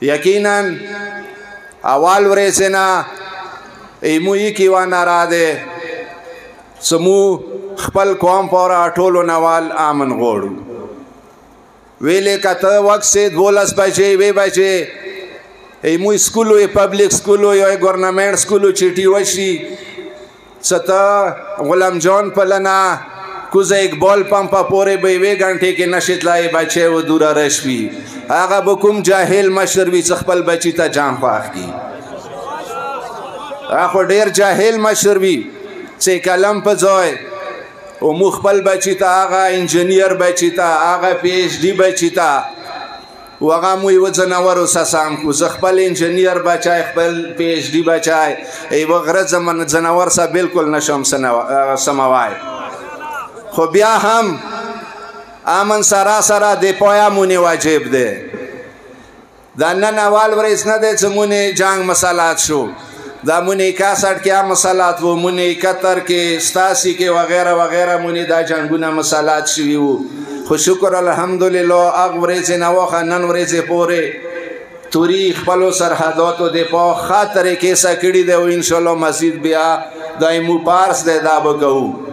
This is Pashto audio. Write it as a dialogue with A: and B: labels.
A: یقینا اول ورځې نه ایمویی کې وانه را دی سمو خپل قوم پورا ټولو نوال امن غوړو ویلې که ته وخت سي 12 بجې 2 بجې ایموی سکولو پبلک سکولو یا گورنمنٹ سکولو چیټي وشي څه ته غلام جان پلنا کوزه اقبال پمپا پورې به 2 غنټې کې نشي تلای بچي و دوره رشوي هغه به کوم جاهل مشر وي چې خپل بچی ته جان پاخ کی هغه ډیر جاهل مشر وي چې کلم په ځای او مخبل بچی ته هغه انجینیر بچی ته هغه پی ایچ ډی بچی ته وغه مو یو ځناورو سسام کو زه خپل انجینیر بچای خپل پی ایچ ډی بچای ایو غره زمن ځناور سره بالکل نشم سموای خو بیا هم امن سراسره د پایا مونږ واجب ده دا نن اول ورځ نه ده چې مونږ جنگ مسالات شو دا مونږ 61 کې مسالات وو مونږ 71 کې 87 کې وغیرہ وغیرہ مونږ دا جنگونه مسالات شوي وو خو شکر الحمدلله اغ ورځ نه وخه نن ورځ پورې تاریخ خپل سرحداتو د په خاطر کې سکړی دی او ان شاء الله مزید بیا دایمو پارس ده دا وکړو